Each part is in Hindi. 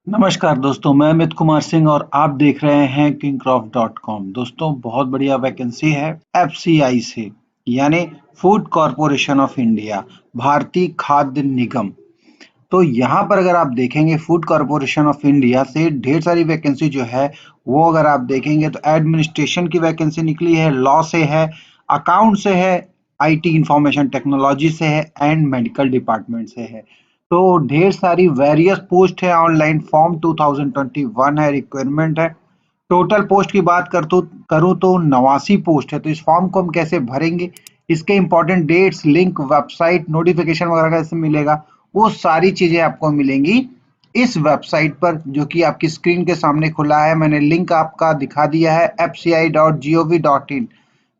नमस्कार दोस्तों, मैं अमित कुमार सिंह और आप देख रहे हैं kingcroft.com। दोस्तों, बहुत बढ़िया वैकेंसी है एफसीआई से, यानी फूड कॉरपोरेशन ऑफ इंडिया, भारतीय खाद्य निगम। तो यहाँ पर अगर आप देखेंगे फूड कॉरपोरेशन ऑफ इंडिया से ढेर सारी वैकेंसी जो है वो अगर आप देखेंगे तो एडमिनिस्ट्रेशन की वैकेंसी निकली है, लॉ से है, अकाउंट से है, आईटी इंफॉर्मेशन टेक्नोलॉजी से है एंड मेडिकल डिपार्टमेंट से है। तो ढेर सारी वेरियस पोस्ट है, ऑनलाइन फॉर्म 2021 है, रिक्वायरमेंट है। टोटल पोस्ट की बात करूँ तो 89 पोस्ट है। तो इस फॉर्म को हम कैसे भरेंगे, इसके important dates, link, website, notification वगैरह कैसे मिलेगा, वो सारी चीजें आपको मिलेंगी इस वेबसाइट पर, जो कि आपकी स्क्रीन के सामने खुला है। मैंने लिंक आपका दिखा दिया है fci.gov.in।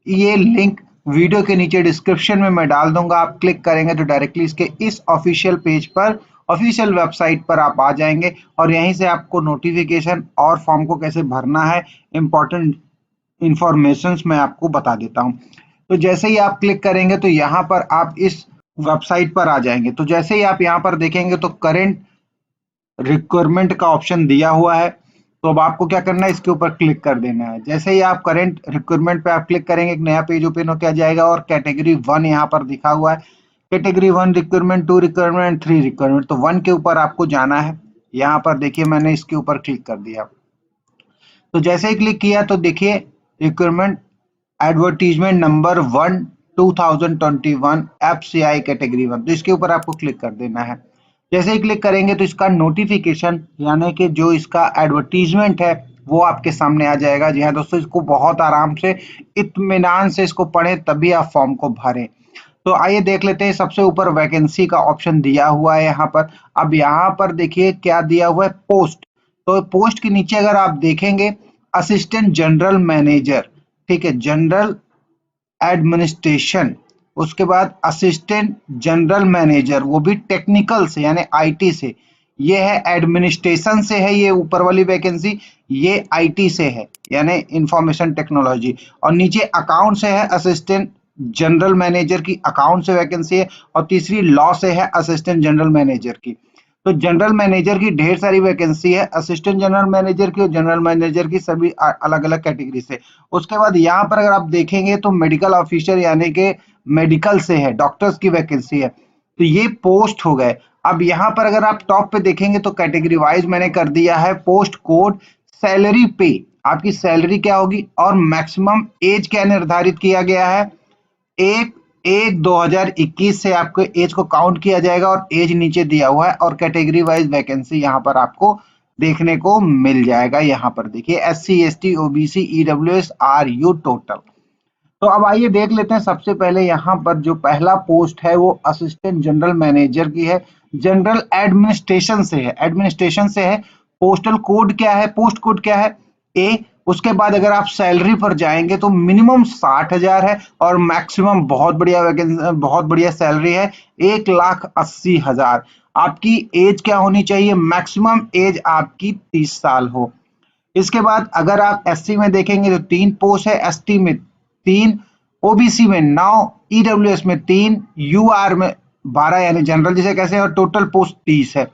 ये लिंक वीडियो के नीचे डिस्क्रिप्शन में मैं डाल दूंगा, आप क्लिक करेंगे तो डायरेक्टली इसके इस ऑफिशियल पेज पर, ऑफिशियल वेबसाइट पर आप आ जाएंगे और यहीं से आपको नोटिफिकेशन और फॉर्म को कैसे भरना है, इंपॉर्टेंट इंफॉर्मेशंस मैं आपको बता देता हूँ। तो जैसे ही आप क्लिक करेंगे तो यहाँ पर आप इस वेबसाइट पर आ जाएंगे। तो जैसे ही आप यहाँ पर देखेंगे तो करंट रिक्वायरमेंट का ऑप्शन दिया हुआ है। तो अब आपको क्या करना है, इसके ऊपर क्लिक कर देना है। जैसे ही आप करंट रिक्वायरमेंट पे आप क्लिक करेंगे, एक नया पेज ओपन होकर आ जाएगा और कैटेगरी 1 यहाँ पर दिखा हुआ है। Category 1 requirement, 2 requirement, 3 requirement. तो 1 के ऊपर आपको जाना है। यहाँ पर देखिए मैंने इसके ऊपर क्लिक कर दिया। तो जैसे ही क्लिक किया तो देखिए requirement advertisement number 1 2021 FCI category 1। तो इसके ऊपर आपको क्लिक कर देना है। जैसे ही क्लिक करेंगे तो इसका नोटिफिकेशन, यानी कि जो इसका एडवर्टीजमेंट है वो आपके सामने आ जाएगा। जी हाँ दोस्तों, इसको बहुत आराम से, इत्मीनान से इसको पढ़ें, तभी आप फॉर्म को भरें। तो आइए देख लेते हैं। सबसे ऊपर वैकेंसी का ऑप्शन दिया हुआ है यहाँ पर। अब यहाँ पर देखिए क्या दिया हुआ है, पोस्ट। तो पोस्ट के नीचे अगर आप देखेंगे असिस्टेंट जनरल मैनेजर, ठीक है, जनरल एडमिनिस्ट्रेशन, उसके बाद असिस्टेंट जनरल मैनेजर, वो भी टेक्निकल से यानी आईटी से। ये है एडमिनिस्ट्रेशन से है, ये ऊपर वाली वैकेंसी, ये आईटी से है यानी इंफॉर्मेशन टेक्नोलॉजी। और नीचे अकाउंट से है, असिस्टेंट जनरल मैनेजर की अकाउंट से वैकेंसी है। और तीसरी लॉ से है, असिस्टेंट जनरल मैनेजर की। तो जनरल मैनेजर की ढेर सारी वैकेंसी है, असिस्टेंट जनरल मैनेजर की और जनरल मैनेजर की, सभी अलग अलग कैटेगरी से। उसके बाद यहाँ पर अगर आप देखेंगे तो मेडिकल ऑफिसर यानी कि मेडिकल से है, डॉक्टर्स की वैकेंसी है। तो ये पोस्ट हो गए। अब यहाँ पर अगर आप टॉप पे देखेंगे तो कैटेगरी वाइज मैंने कर दिया है, पोस्ट कोड, सैलरी पे, आपकी सैलरी क्या होगी और मैक्सिमम एज क्या निर्धारित किया गया है। एक एक 2021 से आपके एज को काउंट किया जाएगा और एज नीचे दिया हुआ है। और कैटेगरी वाइज वैकेंसी यहाँ पर आपको देखने को मिल जाएगा। यहाँ पर देखिए SC ST OBC EWS RU total. तो अब आइए देख लेते हैं। सबसे पहले यहाँ पर जो पहला पोस्ट है वो असिस्टेंट जनरल मैनेजर की है, जनरल एडमिनिस्ट्रेशन से है, एडमिनिस्ट्रेशन से है। पोस्टल कोड क्या है, पोस्ट कोड क्या है, ए। उसके बाद अगर आप सैलरी पर जाएंगे तो मिनिमम 60,000 है और मैक्सिमम, बहुत बढ़िया वैकेंसी, बहुत बढ़िया सैलरी है, 1,80,000। आपकी एज क्या होनी चाहिए, मैक्सिमम एज आपकी 30 साल हो। इसके बाद अगर आप एससी में देखेंगे तो 3 पोस्ट है, एसटी में 3, ओबीसी में 9, ईडब्ल्यूएस में 3, यूआर में 12 यानी जनरल जिसे कैसे हैं, और टोटल पोस्ट 30 है।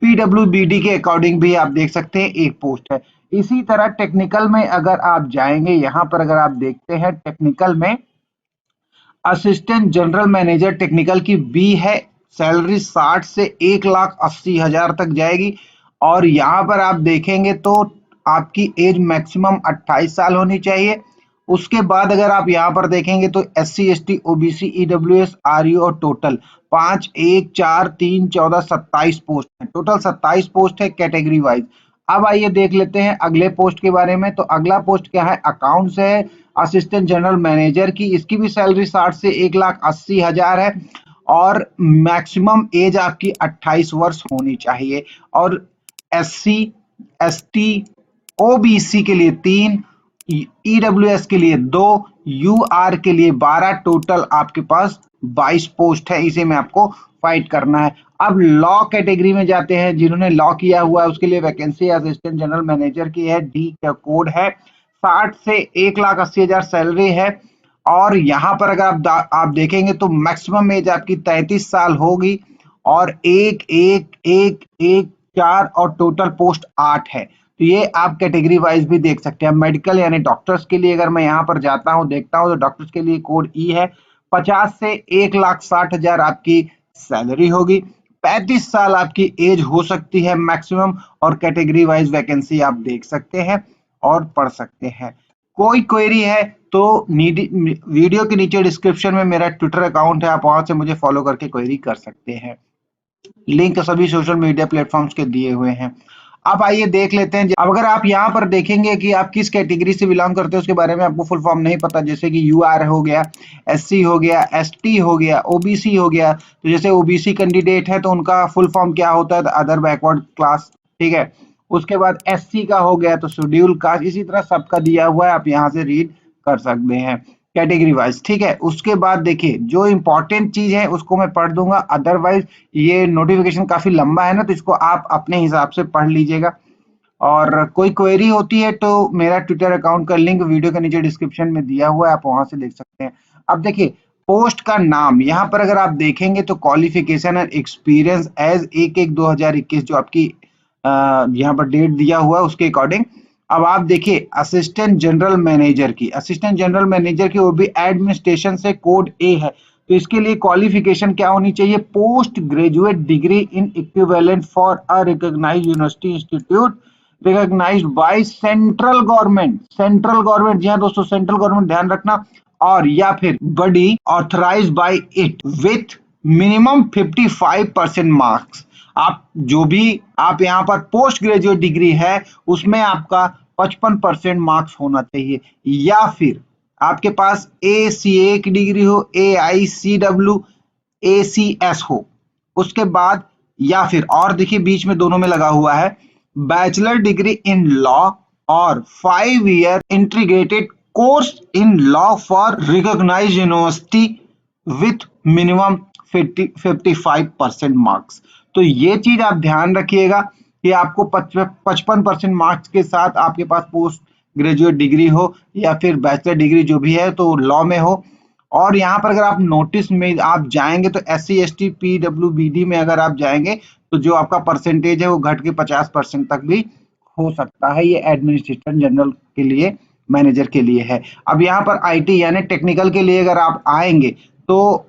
पीडब्ल्यूबीडी के अकॉर्डिंग भी आप देख सकते हैं 1 पोस्ट है। इसी तरह टेक्निकल में अगर आप जाएंगे, यहाँ पर अगर आप देखते हैं टेक्निकल में असिस्टेंट जनरल मैनेजर टेक्निकल की बी है, सैलरी 60 से 1,80,000 तक जाएगी। और यहाँ पर आप देखेंगे तो आपकी एज मैक्सिमम 28 साल होनी चाहिए। उसके बाद अगर आप यहाँ पर देखेंगे तो SC ST OBC EWS RU और टोटल 5 1 4 3 14 27 पोस्ट है, टोटल 27 पोस्ट है कैटेगरी वाइज। अब आइए देख लेते हैं अगले पोस्ट के बारे में। तो अगला पोस्ट क्या है, अकाउंट्स है, असिस्टेंट जनरल मैनेजर की। इसकी भी सैलरी 60 से 1,80,000 है और मैक्सिमम एज आपकी 28 वर्ष होनी चाहिए। और SC ST OBC के लिए 3, EWS के लिए 2, UR के लिए 12, टोटल आपके पास 22 पोस्ट है। इसे में आपको फाइट करना है। अब लॉ कैटेगरी में जाते हैं। जिन्होंने लॉ किया हुआ है उसके लिए वैकेंसी असिस्टेंट जनरल मैनेजर की है, डी का कोड है, 60 से 1,80,000 सैलरी है। और यहाँ पर अगर आप देखेंगे तो मैक्सिमम एज आपकी 33 साल होगी और एक एक एक एक 4 और टोटल पोस्ट 8 है। तो ये आप कैटेगरी वाइज भी देख सकते हैं। मेडिकल यानी डॉक्टर्स के लिए अगर मैं यहाँ पर जाता हूँ देखता हूँ तो डॉक्टर्स के लिए कोड ई है। 50 से 1,60,000 आपकी सैलरी होगी। 35 साल आपकी एज हो सकती है मैक्सिमम, और कैटेगरी वाइज वैकेंसी आप देख सकते हैं और पढ़ सकते हैं। कोई क्वेरी है तो वीडियो के नीचे डिस्क्रिप्शन में मेरा ट्विटर अकाउंट है, आप वहां से मुझे फॉलो करके क्वेरी कर सकते हैं। लिंक सभी सोशल मीडिया प्लेटफॉर्म्स के दिए हुए हैं। अब आइए देख लेते हैं। अब अगर आप यहाँ पर देखेंगे कि आप किस कैटेगरी से बिलोंग करते हैं, उसके बारे में आपको फुल फॉर्म नहीं पता, जैसे कि यूआर हो गया, एससी हो गया, एसटी हो गया, ओबीसी हो गया। तो जैसे ओबीसी कैंडिडेट है तो उनका फुल फॉर्म क्या होता है, अदर बैकवर्ड क्लास, ठीक है। उसके बाद एससी का हो गया तो शेड्यूल कास्ट, इसी तरह सबका दिया हुआ है, आप यहाँ से रीड कर सकते हैं कैटेगरी वाइज, ठीक है। उसके बाद देखिए जो इंपॉर्टेंट चीज है उसको मैं पढ़ दूंगा, अदरवाइज ये नोटिफिकेशन काफी लंबा है ना, तो इसको आप अपने हिसाब से पढ़ लीजिएगा। और कोई क्वेरी होती है तो मेरा ट्विटर अकाउंट का लिंक वीडियो के नीचे डिस्क्रिप्शन में दिया हुआ है, आप वहां से देख सकते हैं। अब देखिए पोस्ट का नाम यहाँ पर अगर आप देखेंगे तो क्वालिफिकेशन एंड एक्सपीरियंस एज 1/1/2021 जो आपकी यहाँ पर डेट दिया हुआ है उसके अकॉर्डिंग। अब आप देखिए असिस्टेंट जनरल मैनेजर की, असिस्टेंट जनरल मैनेजर की वो भी एडमिनिस्ट्रेशन से कोड ए है। तो इसके लिए क्वालिफिकेशन क्या होनी चाहिए, post graduate degree in equivalent for a recognised university institute recognised by central government, central government, जी हाँ दोस्तों सेंट्रल गवर्नमेंट ध्यान रखना, और या फिर body authorised by it with minimum 55% marks. आप जो भी आप यहाँ पर पोस्ट ग्रेजुएट डिग्री है उसमें आपका 55% मार्क्स होना चाहिए, या फिर आपके पास ACA की डिग्री हो, AICW ACS हो, उसके बाद या फिर और देखिए बीच में दोनों में लगा हुआ है बैचलर डिग्री इन लॉ और 5 year integrated course in law for recognised university with minimum 55% marks. तो ये चीज आप ध्यान रखिएगा कि आपको 55% मार्क्स के साथ आपके पास पोस्ट ग्रेजुएट डिग्री हो या फिर बैचलर डिग्री जो भी है तो लॉ में हो। और यहाँ पर अगर आप नोटिस में आप जाएंगे तो SC ST PWBD में अगर आप जाएंगे तो जो आपका परसेंटेज है वो घट के 50% तक भी हो सकता है। ये एडमिनिस्ट्रेशन जनरल के लिए, मैनेजर के लिए है। अब यहाँ पर IT यानी टेक्निकल के लिए अगर आप आएंगे तो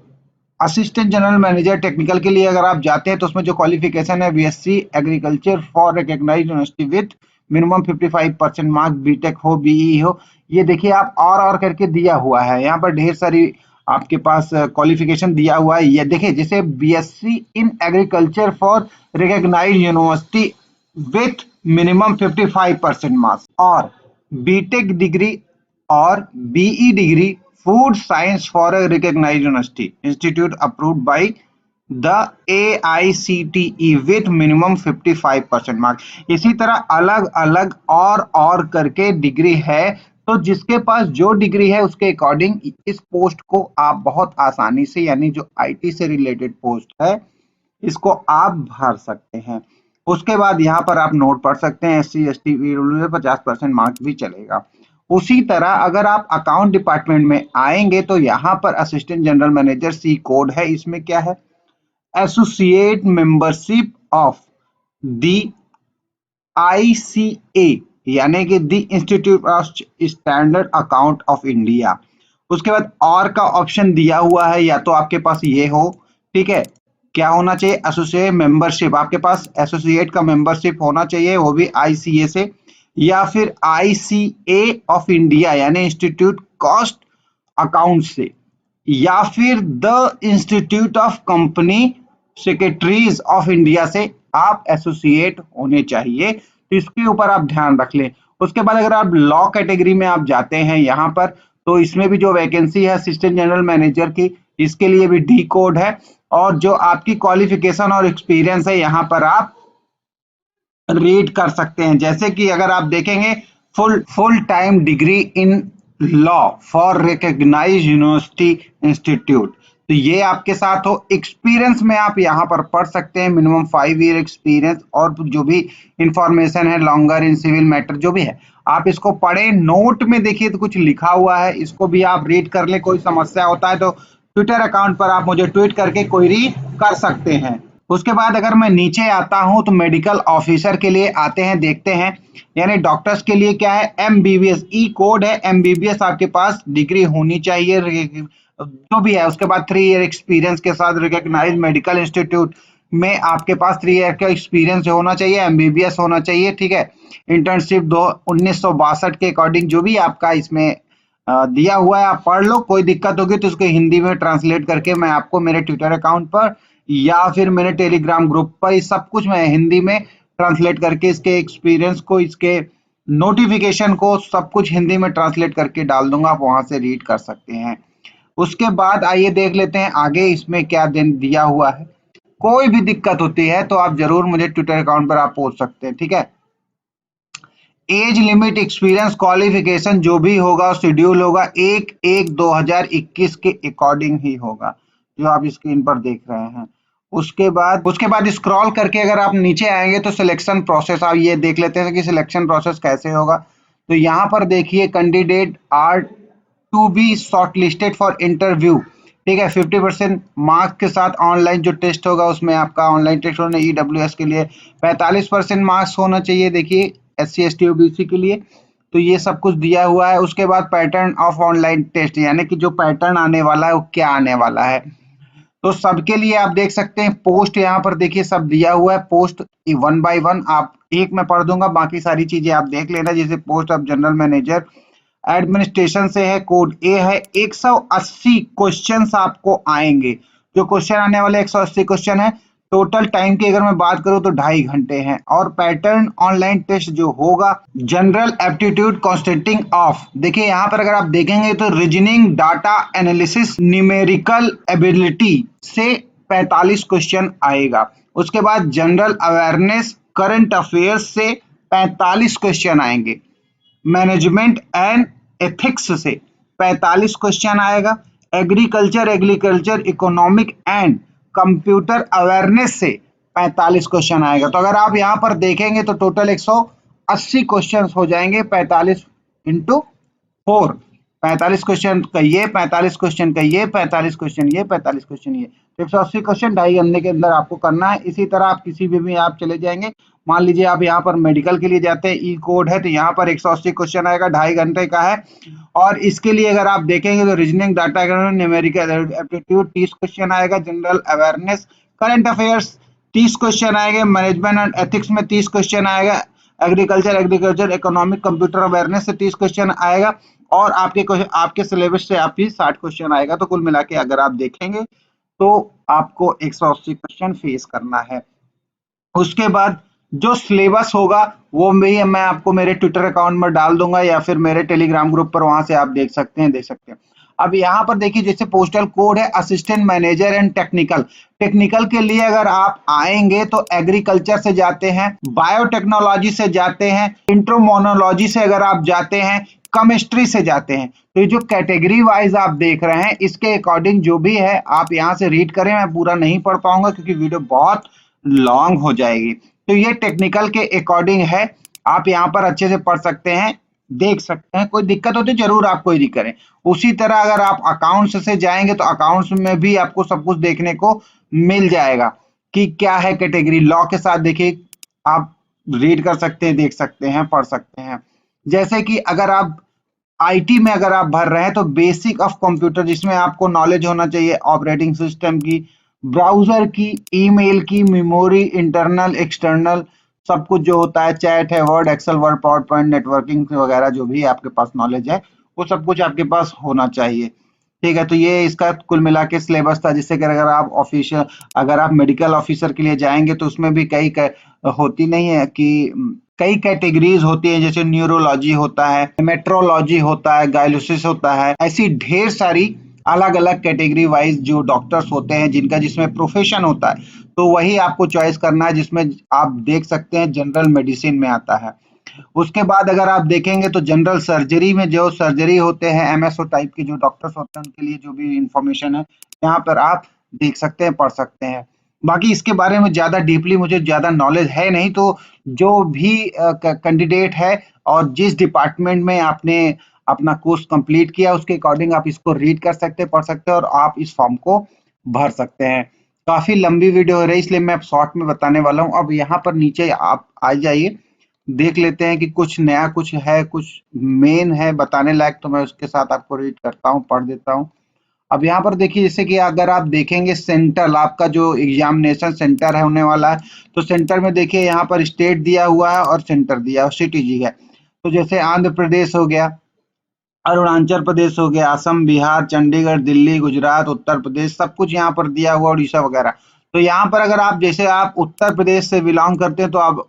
असिस्टेंट जनरल मैनेजर टेक्निकल के लिए अगर आप जाते हैं तो उसमें जो क्वालिफिकेशन है BSc agriculture for recognised university with minimum 55% mark, BTech हो, BE हो। ये देखिए आप और करके दिया हुआ है, यहाँ पर ढेर सारी आपके पास क्वालिफिकेशन दिया हुआ है। ये देखिए जैसे BSc in agriculture for recognised university with minimum 55% marks, और बीटेक डिग्री और BE degree food science for a recognised university institute approved by the AICTE with minimum 55% marks. इसी तरह अलग अलग और करके डिग्री है, तो जिसके पास जो डिग्री है उसके अकॉर्डिंग इस पोस्ट को आप बहुत आसानी से, यानी जो IT से रिलेटेड पोस्ट है इसको आप भर सकते हैं। उसके बाद यहाँ पर आप नोट पढ़ सकते हैं SC ST PWD 50% मार्क्स भी चलेगा। उसी तरह अगर आप अकाउंट डिपार्टमेंट में आएंगे तो यहाँ पर assistant general manager C code है, इसमें क्या है, associate membership of the ICA यानी कि the institute of standard account of India. उसके बाद और का ऑप्शन दिया हुआ है, या तो आपके पास ये हो, ठीक है, क्या होना चाहिए, एसोसिएट मेंबरशिप, आपके पास एसोसिएट का मेंबरशिप होना चाहिए वो भी ICA से, या फिर ICA ऑफ इंडिया यानी इंस्टीट्यूट कॉस्ट अकाउंट से, या फिर the institute of company secretaries of India से आप एसोसिएट होने चाहिए। तो इसके ऊपर आप ध्यान रख लें। उसके बाद अगर आप लॉ कैटेगरी में आप जाते हैं यहाँ पर, तो इसमें भी जो वैकेंसी है असिस्टेंट जनरल मैनेजर की, इसके लिए भी D कोड है, और जो आपकी क्वालिफिकेशन और एक्सपीरियंस है यहाँ पर आप रीड कर सकते हैं। जैसे कि अगर आप देखेंगे full time degree in law for recognised university institute, तो ये आपके साथ हो। एक्सपीरियंस में आप यहाँ पर पढ़ सकते हैं मिनिमम 5 ईयर एक्सपीरियंस, और जो भी इंफॉर्मेशन है लॉन्गर इन सिविल मैटर जो भी है आप इसको पढ़ें। नोट में देखिए तो कुछ लिखा हुआ है, इसको भी आप रीड कर ले। कोई समस्या होता है तो ट्विटर अकाउंट पर आप मुझे ट्वीट करके क्वेरी कर सकते हैं। उसके बाद अगर मैं नीचे आता हूं तो मेडिकल ऑफिसर के लिए आते हैं, देखते हैं। यानी डॉक्टर्स के लिए क्या है, एमबीबीएस ई कोड है, एमबीबीएस आपके पास डिग्री होनी चाहिए जो भी है। उसके बाद 3 ईयर एक्सपीरियंस के साथ रिकॉग्नाइज्ड मेडिकल इंस्टीट्यूट में आपके पास 3 ईयर का एक्सपीरियंस होना चाहिए, एमबीबीएस होना चाहिए, ठीक है। इंटर्नशिप 1962 के अकॉर्डिंग जो भी आपका इसमें दिया हुआ है आप पढ़ लो। कोई दिक्कत होगी तो उसको हिंदी में ट्रांसलेट करके मैं आपको मेरे ट्विटर अकाउंट पर या फिर मेरे टेलीग्राम ग्रुप पर सब कुछ मैं हिंदी में ट्रांसलेट करके इसके एक्सपीरियंस को, इसके नोटिफिकेशन को सब कुछ हिंदी में ट्रांसलेट करके डाल दूंगा, आप वहां से रीड कर सकते हैं। उसके बाद आइए देख लेते हैं आगे इसमें क्या दिया हुआ है। कोई भी दिक्कत होती है तो आप जरूर मुझे ट्विटर अकाउंट पर आप पूछ सकते हैं, ठीक है। एज लिमिट, एक्सपीरियंस, क्वालिफिकेशन जो भी होगा शेड्यूल होगा 1/1/2021 के अकॉर्डिंग ही होगा, जो आप स्क्रीन पर देख रहे हैं। उसके बाद स्क्रॉल करके अगर आप नीचे आएंगे तो सिलेक्शन प्रोसेस आप ये देख लेते हैं कि सिलेक्शन प्रोसेस कैसे होगा। तो यहाँ पर देखिए candidate are to be shortlisted for interview, ठीक है। 50% मार्क्स के साथ ऑनलाइन जो टेस्ट होगा उसमें आपका ऑनलाइन टेस्ट होना, ईडब्ल्यूएस के लिए 45% मार्क्स होना चाहिए, देखिए SC ST OBC के लिए। तो ये सब कुछ दिया हुआ है। उसके बाद पैटर्न ऑफ ऑनलाइन टेस्ट, यानी कि जो पैटर्न आने वाला है वो क्या आने वाला है, तो सबके लिए आप देख सकते हैं। पोस्ट यहाँ पर देखिए सब दिया हुआ है, पोस्ट 1 बाय 1 आप एक में पढ़ दूंगा, बाकी सारी चीजें आप देख लेना। जैसे post of general manager administration से है, कोड ए है। 180 क्वेश्चंस आपको आएंगे, जो क्वेश्चन आने वाले 180 क्वेश्चन है। टोटल टाइम की अगर मैं बात करूं तो 2.5 घंटे हैं। और पैटर्न ऑनलाइन टेस्ट जो होगा, जनरल एप्टीट्यूड कॉन्स्टेंटिंग ऑफ, देखिए यहाँ पर अगर आप देखेंगे तो reasoning, data analysis, numerical ability से 45 क्वेश्चन आएगा। उसके बाद जनरल अवेयरनेस, करंट अफेयर्स से 45 क्वेश्चन आएंगे। मैनेजमेंट एंड एथिक्स से 45 क्वेश्चन आएगा। Agriculture economic and computer awareness से 45 क्वेश्चन आएगा। तो अगर आप यहाँ पर देखेंगे तो टोटल 180 क्वेश्चन हो जाएंगे। 45 इंटू 4, 45 क्वेश्चन का ये, 45 क्वेश्चन का ये, 45 क्वेश्चन ये, 45 क्वेश्चन ये, 180 क्वेश्चन 2.5 घंटे के अंदर आपको करना है। इसी तरह आप किसी भी आप चले जाएंगे, मान लीजिए आप यहाँ पर मेडिकल के लिए जाते हैं, ई कोड है, तो यहाँ पर 180 क्वेश्चन आएगा, 2.5 घंटे का है। और इसके लिए अगर आप देखेंगे तो reasoning, data, numerical aptitude 30 question आएगा, general awareness, current affairs 30 question आएंगे, मैनेजमेंट एंड एथिक्स में 30 क्वेश्चन आएगा, एग्रीकल्चर इकोनॉमिक कंप्यूटर अवेयरनेस से 30 क्वेश्चन आएगा, और आपके सिलेबस से आप ही 60 क्वेश्चन आएगा। तो कुल मिला के अगर आप देखेंगे तो आपको 180 क्वेश्चन फेस करना है। उसके बाद जो सिलेबस होगा वो भी मैं आपको मेरे ट्विटर अकाउंट में डाल दूंगा या फिर मेरे टेलीग्राम ग्रुप पर, वहां से आप देख सकते हैं। अब यहाँ पर देखिए जैसे पोस्टल कोड है असिस्टेंट मैनेजर एंड टेक्निकल के लिए अगर आप आएंगे तो एग्रीकल्चर से जाते हैं, बायोटेक्नोलॉजी से जाते हैं, इंट्रोमोनोलॉजी से अगर आप जाते हैं, केमिस्ट्री से जाते हैं। तो ये जो कैटेगरी वाइज आप देख रहे हैं इसके अकॉर्डिंग जो भी है आप यहाँ से रीड करें। मैं पूरा नहीं पढ़ पाऊंगा क्योंकि वीडियो बहुत लॉन्ग हो जाएगी। तो ये टेक्निकल के अकॉर्डिंग है, आप यहाँ पर अच्छे से पढ़ सकते हैं, देख सकते हैं। कोई दिक्कत होती है जरूर आप कोई करें। उसी तरह अगर आप अकाउंट्स से जाएंगे तो अकाउंट्स में भी आपको सब कुछ देखने को मिल जाएगा कि क्या है कैटेगरी। लॉ के साथ देखिए आप रीड कर सकते हैं, देख सकते हैं, पढ़ सकते हैं। जैसे कि अगर आप आईटी में अगर आप भर रहे हैं तो बेसिक ऑफ कंप्यूटर, जिसमें आपको नॉलेज होना चाहिए ऑपरेटिंग सिस्टम की, ब्राउजर की, ईमेल की, मेमोरी, इंटरनल एक्सटर्नल सब कुछ जो होता है, चैट है, word, excel, word, power point, networking वगैरह जो भी आपके पास नॉलेज है वो सब कुछ आपके पास होना चाहिए, ठीक है। तो ये इसका कुल मिला के सिलेबस था। जिससे कि अगर आप मेडिकल ऑफिसर के लिए जाएंगे तो उसमें भी होती नहीं है कि कई कैटेगरीज होती है, जैसे न्यूरोलॉजी होता है, मेट्रोलॉजी होता है, गायलिसिस होता है, ऐसी ढेर सारी अलग अलग कैटेगरी वाइज जो डॉक्टर्स होते हैं जिसमें प्रोफेशन होता है। तो वही आपको चॉइस करना है, जिसमें आप देख सकते हैं जनरल मेडिसिन में आता है। उसके बाद अगर आप देखेंगे तो जनरल सर्जरी में जो सर्जरी होते हैं, एमएसओ टाइप के जो डॉक्टर्स होते हैं उनके लिए जो भी इंफॉर्मेशन है यहाँ पर आप देख सकते हैं, पढ़ सकते हैं। बाकी इसके बारे में ज्यादा डीपली मुझे ज्यादा नॉलेज है नहीं, तो जो भी कैंडिडेट है और जिस डिपार्टमेंट में आपने अपना कोर्स कंप्लीट किया उसके अकॉर्डिंग आप इसको रीड कर सकते हैं, पढ़ सकते हैं और आप इस फॉर्म को भर सकते हैं। काफी लंबी वीडियो हो रही है इसलिए मैं अब शॉर्ट में बताने वाला हूँ। अब यहाँ पर नीचे आप आ जाइए, देख लेते हैं कि कुछ नया कुछ है, कुछ मेन है बताने लायक, तो मैं उसके साथ आपको रीड करता हूँ, पढ़ देता हूँ। अब यहाँ पर देखिए, जैसे कि अगर आप देखेंगे सेंट्रल आपका जो एग्जामिनेशन सेंटर है होने वाला है, तो सेंटर में देखिए यहाँ पर स्टेट दिया हुआ है और सेंटर दिया है, सिटी जी है। तो जैसे आंध्र प्रदेश हो गया, अरुणाचल प्रदेश हो गया, असम, बिहार, चंडीगढ़, दिल्ली, गुजरात, उत्तर प्रदेश, सब कुछ यहाँ पर दिया हुआ, उड़ीसा वगैरह। तो यहाँ पर अगर आप, जैसे आप उत्तर प्रदेश से बिलोंग करते हैं तो आप,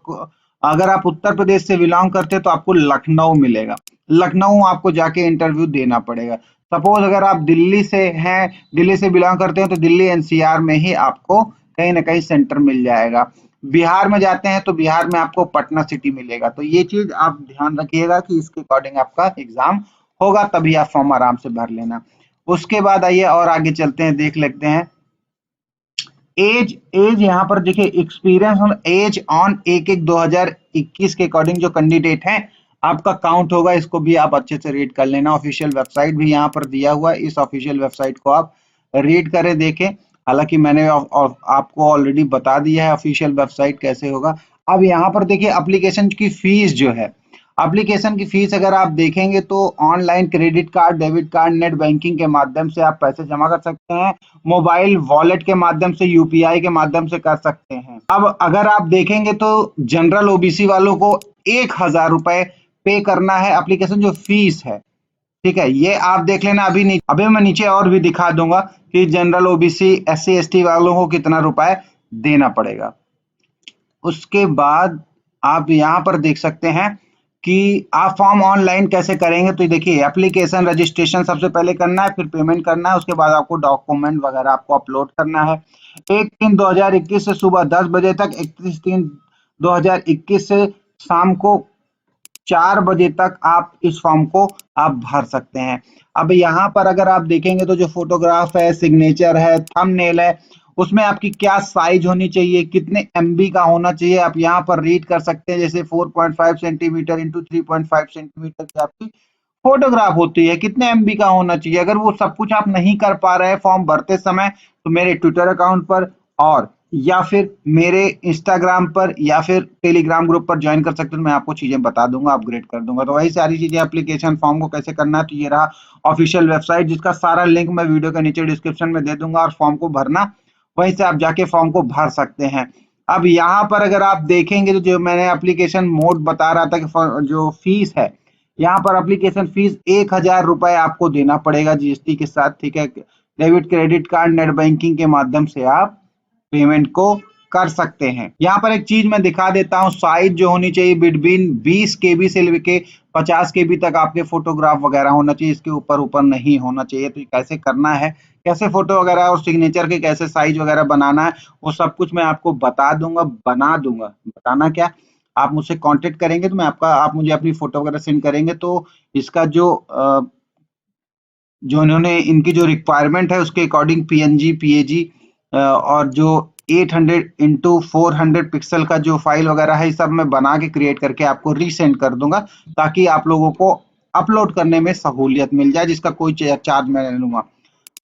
अगर आप उत्तर प्रदेश से बिलोंग करते हैं तो आपको लखनऊ मिलेगा। लखनऊ आपको जाके इंटरव्यू देना पड़ेगा। सपोज अगर आप दिल्ली से हैं, दिल्ली से बिलोंग करते हैं तो दिल्ली एनसीआर में ही आपको कहीं ना कहीं सेंटर मिल जाएगा। बिहार में जाते हैं तो बिहार में आपको पटना सिटी मिलेगा। तो ये चीज आप ध्यान रखिएगा कि इसके अकॉर्डिंग आपका एग्जाम होगा, तभी आप फॉर्म आराम से भर लेना। उसके बाद आइए और आगे चलते हैं, देख लेते हैं एज। एज यहाँ पर देखिए, एक्सपीरियंस ऑन एज ऑन 1/1/2021 के अकॉर्डिंग जो कैंडिडेट हैं आपका काउंट होगा, इसको भी आप अच्छे से रीड कर लेना। ऑफिशियल वेबसाइट भी यहाँ पर दिया हुआ है, इस ऑफिशियल वेबसाइट को आप रीड करें, देखें। हालांकि मैंने आपको ऑलरेडी बता दिया है ऑफिशियल वेबसाइट कैसे होगा। अब यहाँ पर देखिए एप्लीकेशन की फीस जो है, एप्लीकेशन की फीस अगर आप देखेंगे तो online credit card, debit card, net banking के माध्यम से आप पैसे जमा कर सकते हैं, मोबाइल वॉलेट के माध्यम से, यूपीआई के माध्यम से कर सकते हैं। अब अगर आप देखेंगे तो जनरल ओबीसी वालों को 1,000 रुपए पे करना है, एप्लीकेशन जो फीस है, ठीक है, ये आप देख लेना। अभी मैं नीचे और भी दिखा दूंगा कि जनरल ओबीसी एससी एसटी वालों को कितना रुपए देना पड़ेगा। उसके बाद आप यहाँ पर देख सकते हैं कि आप फॉर्म ऑनलाइन कैसे करेंगे। तो देखिए, एप्लीकेशन रजिस्ट्रेशन सबसे पहले करना है, फिर पेमेंट करना है, उसके बाद आपको डॉक्यूमेंट वगैरह आपको अपलोड करना है। 1/3/2021 से सुबह 10 बजे तक, 31/3/2021 से शाम को 4 बजे तक आप इस फॉर्म को आप भर सकते हैं। अब यहाँ पर अगर आप देखेंगे तो जो फोटोग्राफ है, सिग्नेचर है, थंबनेल है, उसमें आपकी क्या साइज होनी चाहिए, कितने एमबी का होना चाहिए, आप यहाँ पर रीड कर सकते हैं। जैसे 4.5 सेंटीमीटर इंटू 3.5 सेंटीमीटर की आपकी फोटोग्राफ होती है, कितने एमबी का होना चाहिए। अगर वो सब कुछ आप नहीं कर पा रहे हैं फॉर्म भरते समय, तो मेरे ट्विटर अकाउंट पर और या फिर मेरे इंस्टाग्राम पर या फिर टेलीग्राम ग्रुप पर ज्वाइन कर सकते हो, मैं आपको चीजें बता दूंगा, अपग्रेड कर दूंगा। तो वही सारी चीजें, एप्लीकेशन फॉर्म को कैसे करना है, तो ये रहा ऑफिशियल वेबसाइट, जिसका सारा लिंक मैं वीडियो के नीचे डिस्क्रिप्शन में दे दूंगा, और फॉर्म को भरना वहीं से आप जाके फॉर्म को भर सकते हैं। अब यहाँ पर अगर आप देखेंगे तो जो मैंने एप्लीकेशन मोड बता रहा था कि जो फीस है, यहाँ पर एप्लीकेशन फीस 1,000 रुपए आपको देना पड़ेगा जीएसटी के साथ, ठीक है। Debit credit card, net banking के माध्यम से आप पेमेंट को कर सकते हैं। यहाँ पर एक चीज मैं दिखा देता हूँ, साइज जो होनी चाहिए बिटवीन 20 केबी से लेके 50 केबी तक आपके फोटोग्राफ वगैरह होना चाहिए, इसके ऊपर ऊपर नहीं होना चाहिए। तो कैसे करना है, कैसे फोटो वगैरह और सिग्नेचर के कैसे साइज वगैरह बनाना है, वो सब कुछ मैं आपको बता दूंगा, बना दूंगा। बताना क्या, आप मुझसे कांटेक्ट करेंगे तो मैं आप मुझे अपनी फोटो वगैरह सेंड करेंगे, तो इसका जो इन्होंने इनकी जो रिक्वायरमेंट है उसके अकॉर्डिंग पीएनजी, पीएजी और जो 800 इंटू 400 पिक्सल का जो फाइल वगैरह है, सब मैं बना के क्रिएट करके आपको रीसेंड कर दूंगा, ताकि आप लोगों को अपलोड करने में सहूलियत मिल जाए, जिसका कोई चार्ज मैं नहीं लूंगा।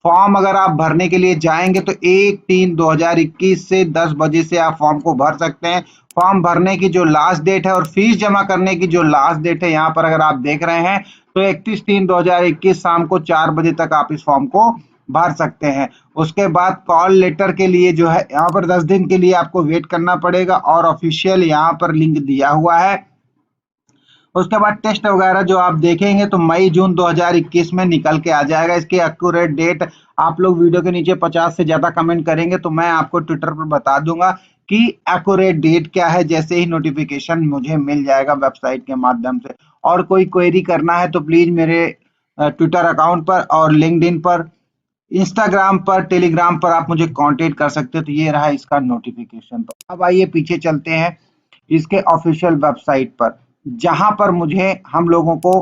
फॉर्म अगर आप भरने के लिए जाएंगे तो 1/3/2021 से 10 बजे से आप फॉर्म को भर सकते हैं। फॉर्म भरने की जो लास्ट डेट है और फीस जमा करने की जो लास्ट डेट है, यहाँ पर अगर आप देख रहे हैं तो 31/3/2021 शाम को 4 बजे तक आप इस फॉर्म को भर सकते हैं। उसके बाद कॉल लेटर के लिए जो है, यहाँ पर 10 दिन के लिए आपको वेट करना पड़ेगा, और ऑफिशियल यहाँ पर लिंक दिया हुआ है। उसके बाद टेस्ट वगैरह जो आप देखेंगे तो मई जून 2021 में निकल के आ जाएगा। इसकी एक्यूरेट डेट आप लोग वीडियो के नीचे 50 से ज्यादा कमेंट करेंगे तो मैं आपको ट्विटर पर बता दूंगा कि एक्यूरेट डेट क्या है, जैसे ही नोटिफिकेशन मुझे मिल जाएगा वेबसाइट के माध्यम से। और कोई क्वेरी करना है तो प्लीज मेरे ट्विटर अकाउंट पर और लिंक्डइन पर, इंस्टाग्राम पर, टेलीग्राम पर आप मुझे कांटेक्ट कर सकते हो। तो ये रहा इसका नोटिफिकेशन। तो अब आइए पीछे चलते हैं इसके ऑफिशियल वेबसाइट पर, जहां पर मुझे हम लोगों को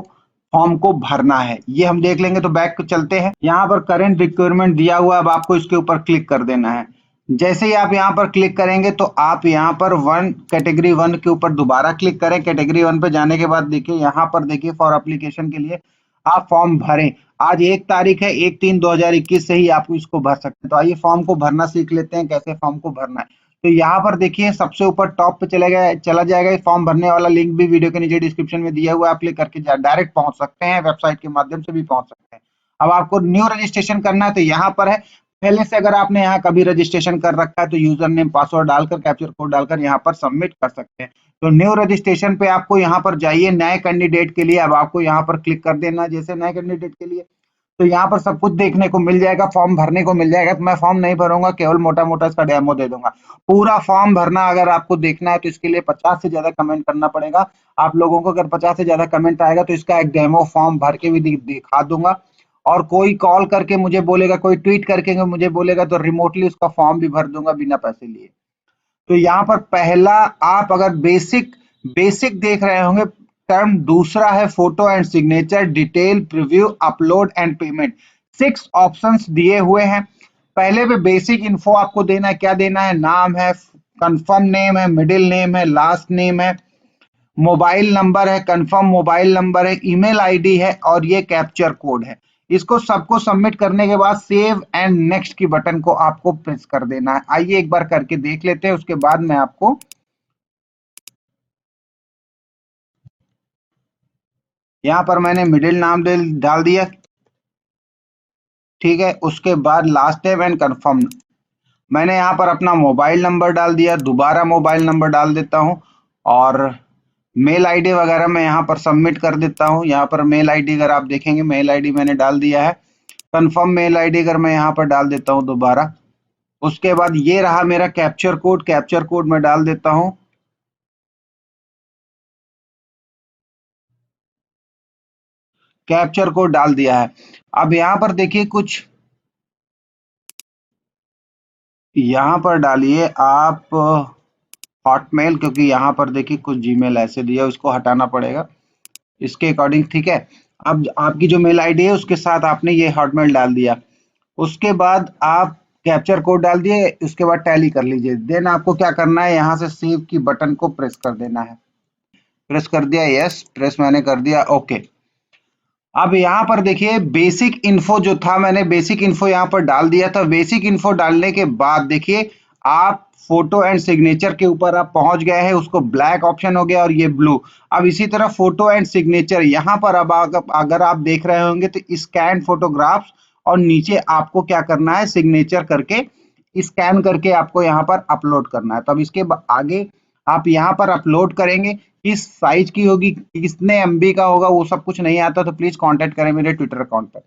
फॉर्म को भरना है। ये हम देख लेंगे। तो बैक चलते हैं, यहाँ पर करंट रिक्वायरमेंट दिया हुआ है, अब आपको इसके ऊपर क्लिक कर देना है। जैसे ही आप यहाँ पर क्लिक करेंगे तो आप यहाँ पर कैटेगरी 1 के ऊपर दोबारा क्लिक करें। कैटेगरी 1 पे जाने के बाद देखिए, यहाँ पर देखिए फॉर एप्लीकेशन के लिए आप फॉर्म भरें। आज 1 तारीख है, 1/3/2021 से ही आप इसको भर सकते हैं। तो आइए फॉर्म को भरना सीख लेते हैं, कैसे फॉर्म को भरना है। तो यहाँ पर देखिए सबसे ऊपर टॉप पे चला जाएगा फॉर्म भरने वाला लिंक, भी वीडियो के नीचे डिस्क्रिप्शन में दिया हुआ है, आप क्लिक करके डायरेक्ट पहुंच सकते हैं, वेबसाइट के माध्यम से भी पहुंच सकते हैं। अब आपको न्यू रजिस्ट्रेशन करना है तो यहाँ पर है, पहले से अगर आपने यहाँ कभी रजिस्ट्रेशन कर रखा है तो यूजर नेम पासवर्ड डालकर कैप्चर कोड डालकर यहाँ पर सबमिट कर सकते हैं। तो न्यू रजिस्ट्रेशन पे आपको यहाँ पर जाइए, नए कैंडिडेट के लिए अब आपको यहाँ पर क्लिक कर देना है। जैसे नए कैंडिडेट के लिए तो यहाँ पर सब कुछ देखने को मिल जाएगा, फॉर्म भरने को मिल जाएगा। तो मैं फॉर्म नहीं भरूंगा, केवल मोटा मोटा इसका डेमो दे दूंगा। पूरा फॉर्म भरना अगर आपको देखना है तो इसके लिए 50 से ज्यादा कमेंट करना पड़ेगा आप लोगों को। अगर 50 से ज्यादा कमेंट आएगा तो इसका एक डेमो फॉर्म भर के भी दिखा दूंगा। और कोई कॉल करके मुझे बोलेगा, कोई ट्वीट करके मुझे बोलेगा तो रिमोटली उसका फॉर्म भी भर दूंगा बिना पैसे लिए। तो यहाँ पर पहला आप अगर बेसिक बेसिक देख रहे होंगे टर्म, दूसरा है photo and signature, detail, preview, upload and payment. 6 options दिए हुए हैं। पहले पे बेसिक इन्फो आपको देना है, क्या देना है, नाम है, कंफर्म नेम है, मिडिल नेम है, लास्ट नेम है, मोबाइल नंबर है, कंफर्म मोबाइल नंबर है, ईमेल आईडी है और ये कैप्चर कोड है। इसको सबको सबमिट करने के बाद सेव एंड नेक्स्ट की बटन को आपको प्रेस कर देना है। आइए एक बार करके देख लेते हैं, उसके बाद मैं आपको, यहाँ पर मैंने मिडिल नाम डाल दिया, ठीक है। उसके बाद लास्ट नेम एंड कंफर्म, मैंने यहाँ पर अपना मोबाइल नंबर डाल दिया, दोबारा मोबाइल नंबर डाल देता हूँ और मेल आईडी वगैरह मैं यहाँ पर सबमिट कर देता हूँ। यहाँ पर मेल आईडी अगर आप देखेंगे, मेल आईडी मैंने डाल दिया है। कंफर्म मेल आईडी अगर मैं यहाँ पर डाल देता हूँ दोबारा, उसके बाद ये रहा मेरा कैप्चर कोड, कैप्चर कोड मैं डाल देता हूँ। कैप्चर कोड डाल दिया है। अब यहाँ पर देखिए कुछ, यहाँ पर डालिए आप हॉटमेल, क्योंकि यहाँ पर देखिए कुछ जीमेल ऐसे दिया, उसको हटाना पड़ेगा इसके अकॉर्डिंग, ठीक है। अब आपकी जो मेल आईडी है उसके साथ आपने ये हॉटमेल डाल दिया, उसके बाद आप कैप्चर कोड डाल दिए, उसके बाद टैली कर लीजिए। देन आपको क्या करना है, यहाँ से सेव की बटन को प्रेस कर देना है। प्रेस कर दिया, यस प्रेस मैंने कर दिया, ओके। अब यहाँ पर देखिए बेसिक इन्फो जो था, मैंने बेसिक इन्फो यहाँ पर डाल दिया था। बेसिक इन्फो डालने के बाद देखिए आप फोटो एंड सिग्नेचर के ऊपर आप पहुंच गए हैं, उसको ब्लैक ऑप्शन हो गया और ये ब्लू। अब इसी तरह फोटो एंड सिग्नेचर यहाँ पर अब अगर आप देख रहे होंगे तो स्कैन फोटोग्राफ्स, और नीचे आपको क्या करना है, सिग्नेचर करके स्कैन करके आपको यहाँ पर अपलोड करना है। तो अब इसके आगे आप यहाँ पर अपलोड करेंगे, किस साइज की होगी, कितने एमबी का होगा, वो सब कुछ नहीं आता तो प्लीज कांटेक्ट करें मेरे ट्विटर अकाउंट पर।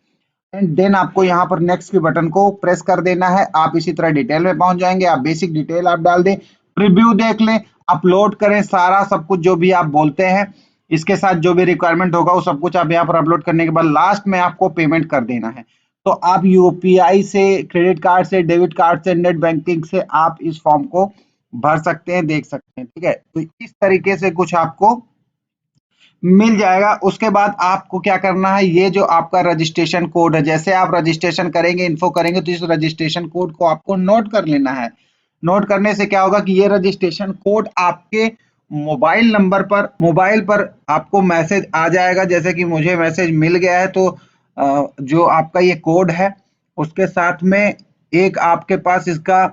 एंड देन आपको यहाँ पर नेक्स्ट के बटन को प्रेस कर देना है। आप इसी तरह डिटेल में पहुंच जाएंगे, आप बेसिक डिटेल आप डाल दें, प्रीव्यू देख लें, अपलोड करें सारा सब कुछ जो भी आप बोलते हैं, इसके साथ जो भी रिक्वायरमेंट होगा वो सब कुछ आप यहाँ पर अपलोड करने के बाद लास्ट में आपको पेमेंट कर देना है। तो आप यूपीआई से, क्रेडिट कार्ड से, डेबिट कार्ड से, नेट बैंकिंग से आप इस फॉर्म को भर सकते हैं, देख सकते हैं, ठीक है। तो इस तरीके से कुछ आपको मिल जाएगा। उसके बाद आपको क्या करना है, ये जो आपका रजिस्ट्रेशन कोड है, जैसे आप रजिस्ट्रेशन करेंगे, इन्फो करेंगे तो इस रजिस्ट्रेशन कोड को आपको नोट कर लेना है। नोट करने से क्या होगा कि ये रजिस्ट्रेशन कोड आपके मोबाइल पर आपको मैसेज आ जाएगा। जैसे कि मुझे मैसेज मिल गया है, तो जो आपका ये कोड है उसके साथ में एक आपके पास इसका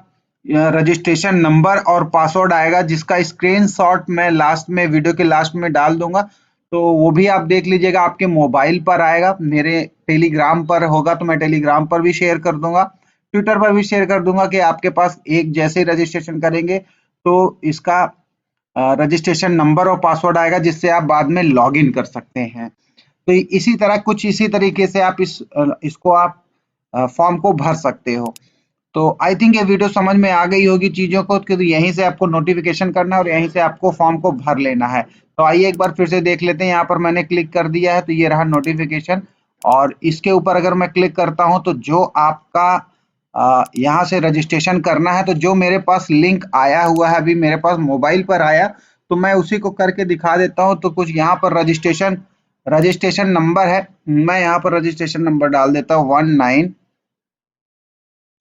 रजिस्ट्रेशन नंबर और पासवर्ड आएगा, जिसका स्क्रीनशॉट मैं लास्ट में, वीडियो के लास्ट में डाल दूंगा। तो वो भी आप देख लीजिएगा, आपके मोबाइल पर आएगा, मेरे टेलीग्राम पर होगा तो मैं टेलीग्राम पर भी शेयर कर दूंगा, ट्विटर पर भी शेयर कर दूंगा कि आपके पास एक जैसे ही रजिस्ट्रेशन करेंगे तो इसका रजिस्ट्रेशन नंबर और पासवर्ड आएगा, जिससे आप बाद में लॉग इन कर सकते हैं। तो इसी तरह कुछ इसी तरीके से आप इसको आप फॉर्म को भर सकते हो। तो आई थिंक ये वीडियो समझ में आ गई होगी चीजों को, कि यहीं से आपको नोटिफिकेशन करना है और यहीं से आपको फॉर्म को भर लेना है। तो आइए एक बार फिर से देख लेते हैं। यहाँ पर मैंने क्लिक कर दिया है तो ये रहा नोटिफिकेशन, और इसके ऊपर अगर मैं क्लिक करता हूं तो जो आपका यहाँ से रजिस्ट्रेशन करना है, तो जो मेरे पास लिंक आया हुआ है अभी मेरे पास मोबाइल पर आया, तो मैं उसी को करके दिखा देता हूं। तो कुछ यहाँ पर रजिस्ट्रेशन नंबर है, मैं यहाँ पर रजिस्ट्रेशन नंबर डाल देता हूँ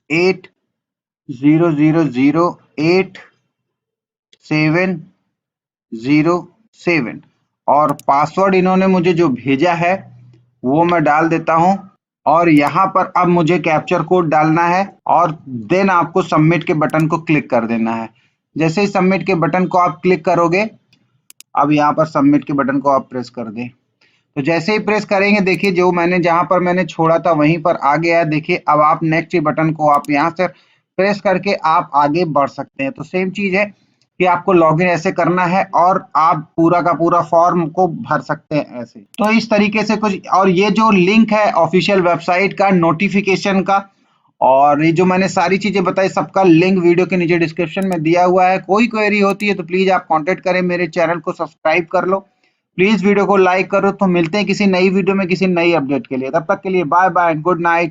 1980008707, और पासवर्ड इन्होंने मुझे जो भेजा है वो मैं डाल देता हूँ और यहाँ पर अब मुझे कैप्चर कोड डालना है और देन आपको सबमिट के बटन को क्लिक कर देना है। जैसे ही सबमिट के बटन को आप क्लिक करोगे, अब यहाँ पर सबमिट के बटन को आप प्रेस कर दें। तो जैसे ही प्रेस करेंगे देखिए जो मैंने जहां पर मैंने छोड़ा था वहीं पर आ गया है। देखिए अब आप नेक्स्ट बटन को आप यहां से प्रेस करके आप आगे बढ़ सकते हैं। तो सेम चीज है कि आपको लॉगिन ऐसे करना है और आप पूरा का पूरा फॉर्म को भर सकते हैं ऐसे। तो इस तरीके से कुछ, और ये जो लिंक है ऑफिशियल वेबसाइट का, नोटिफिकेशन का, और ये जो मैंने सारी चीजें बताई सबका लिंक वीडियो के नीचे डिस्क्रिप्शन में दिया हुआ है। कोई क्वेरी होती है तो प्लीज आप कांटेक्ट करें, मेरे चैनल को सब्सक्राइब कर लो, प्लीज वीडियो को लाइक करो। तो मिलते हैं किसी नई वीडियो में किसी नई अपडेट के लिए, तब तक के लिए बाय बाय, गुड नाइट।